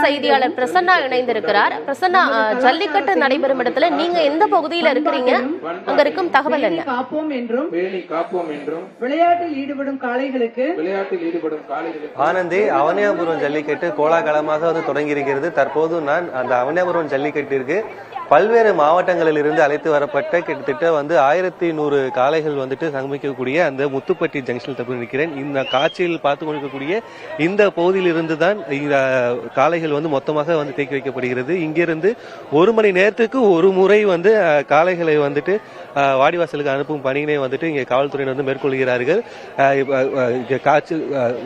செய்தியாளர் பிரசன்னா இணைந்திருக்கிறார். பிரசன்னா, ஜல்லிக்கட்டு நடைபெறும் இடத்துல நீங்க எந்த பகுதியில இருக்கிறீங்க? அங்க இருக்கும் தகவல் என்ன? காப்போம் என்றும் விளையாட்டில் ஈடுபடும் காளைகளுக்கு ஆனந்தி, அவனியாபுரம் ஜல்லிக்கட்டு கோலாகலமாக தொடங்கி இருக்கிறது. தற்போது நான் அந்த அவனியாபுரம் ஜல்லிக்கட்டிற்கு பல்வேறு மாவட்டங்களில் இருந்து அழைத்து வரப்பட்ட கிட்டத்தட்ட 1100 காளைகள் சங்கமிக்கக்கூடிய அந்த முத்துப்பட்டி ஜங்ஷனில் தப்பு நிற்கிறேன். இந்த காட்சியில் பார்த்து கொண்டிருக்கக்கூடிய இந்த பகுதியில் இருந்து தான் காளைகள் மொத்தமாக தேக்கி வைக்கப்படுகிறது. இங்கிருந்து 1 மணி நேரத்துக்கு ஒரு முறை காளைகளை வாடிவாசலுக்கு அனுப்பும் பணியினை இங்கே காவல்துறையினர் மேற்கொள்கிறார்கள். காட்சி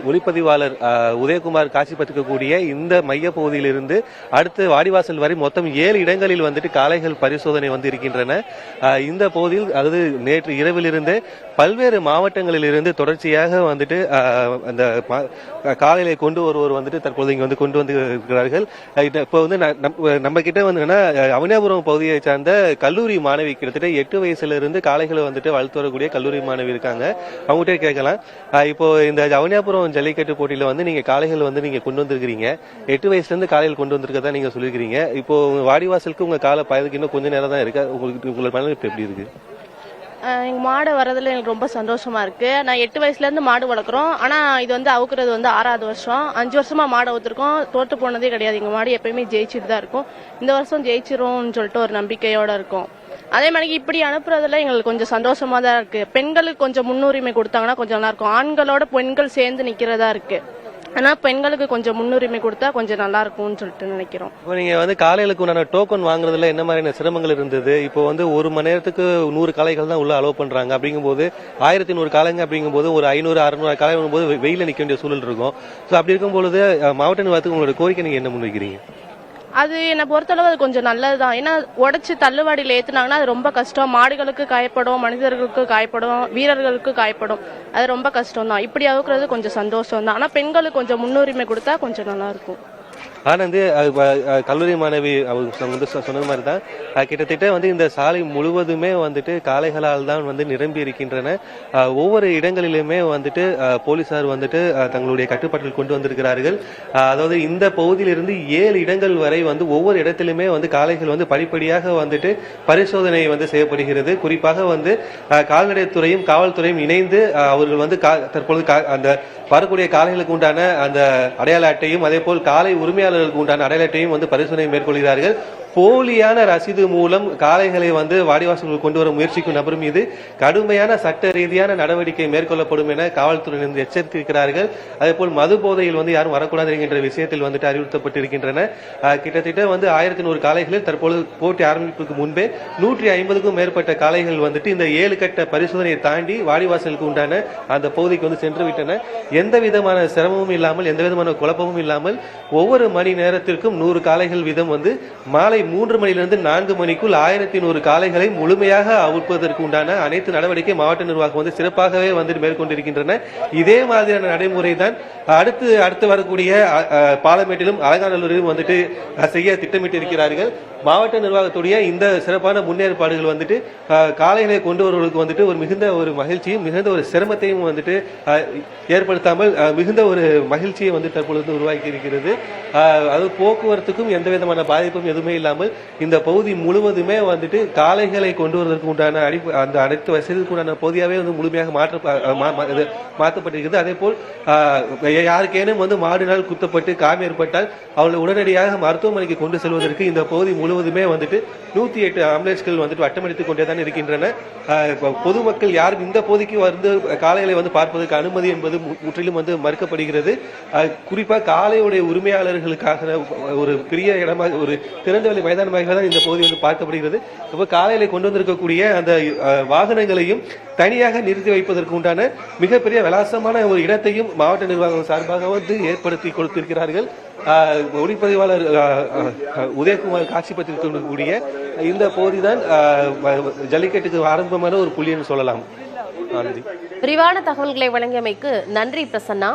ஒளிப்பதிவாளர் உதயகுமார் காட்சிப்படுத்தக்கூடிய இந்த மைய பகுதியிலிருந்து அடுத்து வாடிவாசல் வரை மொத்தம் 7 இடங்களில் காளைகள் பரிசோதனை இருக்கின்றன. இந்த பகுதியில் அதாவது நேற்று இரவிலிருந்து பல்வேறு மாவட்டங்களில் இருந்து தொடர்ச்சியாக அந்த காளைகளை கொண்டு வருவோர் தற்போது இங்க கொண்டு வந்து இருக்கிறார்கள். இப்போ நம்ம கிட்ட அவனியாபுரம் பகுதியை சார்ந்த கல்லூரி மாணவி கிட்டத்தட்ட 8 வயசுல இருந்து காளைகளை வளர்த்து வரக்கூடிய கல்லூரி மாணவி இருக்காங்க. அவங்ககிட்ட கேட்கலாம். இப்போ இந்த அவனியாபுரம் ஜல்லிக்கட்டு போட்டியில நீங்க காளைகள் நீங்க கொண்டு வந்திருக்கிறீங்க. 8 வயசுல இருந்து காளைகள் கொண்டு வந்திருக்கதா நீங்க சொல்லிருக்கீங்க. இப்போ வாடிவாசலுக்கு உங்க கால பயதுக்கு இன்னும் கொஞ்ச நேரம் தான் இருக்கு. உங்களோட மனநிலை எப்படி இருக்கு? எங்க மாடு வரதுல எனக்கு ரொம்ப சந்தோஷமா இருக்கு. நான் 8 வயசுல இருந்து மாடு வளர்க்குறோம். ஆனா இது அவுக்குறது 6வது வருஷம். 5 வருஷமா மாடு அவுத்திருக்கோம். தோத்து போனதே கிடையாது. எங்க மாடு எப்பயுமே ஜெயிச்சுட்டு தான் இருக்கும். இந்த வருஷம் ஜெயிச்சிரும்னு சொல்லிட்டு ஒரு நம்பிக்கையோட இருக்கும். அதே மாதிரி இப்படி அனுப்புறதுல எங்களுக்கு கொஞ்சம் சந்தோஷமா தான் இருக்கு. பெண்களுக்கு கொஞ்சம் முன்னுரிமை கொடுத்தாங்கன்னா கொஞ்சம் நல்லா இருக்கும். ஆண்களோட பெண்கள் சேர்ந்து நிக்கிறதா இருக்கு. ஆனா பெண்களுக்கு கொஞ்சம் முன்னுரிமை கொடுத்தா கொஞ்சம் நல்லா இருக்கும்னு சொல்லிட்டு நினைக்கிறோம். இப்போ நீங்க காளைகளுக்கு உண்டான டோக்கன் வாங்குறதுல என்ன மாதிரியான சிரமங்கள் இருந்தது? இப்போ 1 மணி நேரத்துக்கு 100 காளைகள் தான் உள்ள அலோவ் பண்றாங்க. அப்படிங்கும்போது 1100 காளைங்க அப்படிங்கும்போது ஒரு 500-600 காளை வரும்போது வெயில நிக்க வேண்டிய சூழல் இருக்கும். ஸோ அப்படி இருக்கும்பொழுது மாவட்ட நிர்வாகத்துக்கு உங்களோட கோரிக்கை நீங்க என்ன முன்வைக்கிறீங்க? அது என்னை பொறுத்தளவு அது கொஞ்சம் நல்லதுதான். ஏன்னா உடைச்சு தள்ளுவாடியில் ஏத்துனாங்கன்னா அது ரொம்ப கஷ்டம். மாடுகளுக்கு காயப்படும், மனிதர்களுக்கு காயப்படும், வீரர்களுக்கு காயப்படும். அது ரொம்ப கஷ்டம் தான். இப்படி அவுக்குறது கொஞ்சம் சந்தோஷம் தான். ஆனா பெண்களுக்கு கொஞ்சம் முன்னுரிமை கொடுத்தா கொஞ்சம் நல்லா இருக்கும். ஆனந்த், கல்லூரி மாணவி அவங்க சொன்னது மாதிரி தான் கிட்டத்தட்ட இந்த சாலை முழுவதுமே காளைகளால் தான் நிரம்பி இருக்கின்றன. ஒவ்வொரு இடங்களிலுமே போலீசார் தங்களுடைய கட்டுப்பாட்டில் கொண்டு வந்திருக்கிறார்கள். அதாவது இந்த பகுதியிலிருந்து 7 இடங்கள் வரை ஒவ்வொரு இடத்திலுமே காளைகள் படிப்படியாக பரிசோதனை செய்யப்படுகிறது. குறிப்பாக கால்நடைத்துறையும் காவல்துறையும் இணைந்து அவர்கள் தற்பொழுது அந்த வரக்கூடிய காளைகளுக்கு உண்டான அந்த அடையாள அட்டையும் அதே போல் காளை உரிமையாளர்களுக்கு உண்டான அடையாள அட்டையும் பரிசோதனை மேற்கொள்கிறார்கள். போலியான ரசீது மூலம் காளைகளை வாடிவாசலுக்கு கொண்டு வர முயற்சிக்கும் நபர் மீது கடுமையான சட்ட ரீதியான நடவடிக்கை மேற்கொள்ளப்படும் என காவல்துறையினர் எச்சரித்திருக்கிறார்கள். அதே போல் மது போதையில் யாரும் வரக்கூடாது என்கின்ற விஷயத்தில் அறிவுறுத்தப்பட்டிருக்கின்றன. கிட்டத்தட்ட 1100 காளைகளில் தற்பொழுது போட்டி ஆரம்பிப்புக்கு முன்பே 150க்கும் மேற்பட்ட காளைகள் இந்த 7 கட்ட பரிசோதனையை தாண்டி வாடிவாசலுக்கு உண்டான அந்த பகுதிக்கு சென்று விட்டன. எந்த விதமான சிரமமும் இல்லாமல் எந்த விதமான குழப்பமும் இல்லாமல் ஒவ்வொரு மணி நேரத்திற்கும் 100 காளைகள் வீதம் மாலை 3 மணியிலிருந்து 4 மணிக்குள் 1100 காளைகளை முழுமையாக அவுழ்ப்பதற்கு உண்டான அனைத்து நடவடிக்கை மாவட்ட நிர்வாகம் சிறப்பாகவே மேற்கொண்டிருக்கின்றன. இதே மாதிரியான நடைமுறை தான் அடுத்து வரக்கூடிய பாலமேட்டிலும் அலங்காநல்லூரிலும் செய்ய திட்டமிட்டு இருக்கிறார்கள். மாவட்ட நிர்வாகத்துடைய இந்த சிறப்பான முன்னேற்பாடுகள் காளைகளை கொண்டு வருவதற்கு ஒரு மிகுந்த ஒரு மகிழ்ச்சியும் மிகுந்த ஒரு சிரமத்தையும் ஏற்படுத்தாமல் மிகுந்த ஒரு மகிழ்ச்சியை தற்பொழுது உருவாக்கி இருக்கிறது. அது போக்குவரத்துக்கும் எந்த விதமான பாதிப்பும் எதுவுமே இல்லாமல் இந்த பகுதி முழுவதுமே காளைகளை கொண்டு வருவதற்கு உண்டான அந்த அனைத்து வசதிக்கு உண்டான பகுதியாவே முழுமையாக மாற்றப்பட்டிருக்கிறது. அதே போல் யாருக்கேனும் மாடுனால் குத்தப்பட்டு காயம் ஏற்பட்டால் அவர்களை உடனடியாக மருத்துவமனைக்கு கொண்டு செல்வதற்கு இந்த பகுதி முழுவதுமே 108 ஆம்புலன்ஸ்கள் வட்டமடித்துக் கொண்டே தான் இருக்கின்றன. பொதுமக்கள் யாரும் இந்த பகுதிக்கு காளைகளை பார்ப்பதற்கு அனுமதி என்பது முற்றிலும் மறுக்கப்படுகிறது. குறிப்பாக காளையுடைய உரிமையாளர்களுக்காக ஒரு பெரிய இடமாக ஒரு திறந்தவெளி மைதானமாக தான் இந்த பகுதி பார்க்கப்படுகிறது. இப்போ காளைகளை கொண்டு வந்திருக்கக்கூடிய அந்த வாகனங்களையும் தனியாக நிறுத்தி வைப்பதற்கு உண்டான மிகப்பெரிய விலாசமான ஒரு இடத்தையும் மாவட்ட நிர்வாகம் சார்பாக ஏற்படுத்தி கொடுத்திருக்கிறார்கள். ஒளிப்பதிவாளர் உதயகுமார் காட்சிப்படுத்திருக்கக்கூடிய இந்த பகுதிதான் ஜல்லிக்கட்டுக்கு ஆரம்பமான ஒரு புள்ளி என்று சொல்லலாம். விரிவான தகவல்களை வழங்கியமைக்கு நன்றி பிரசன்னா.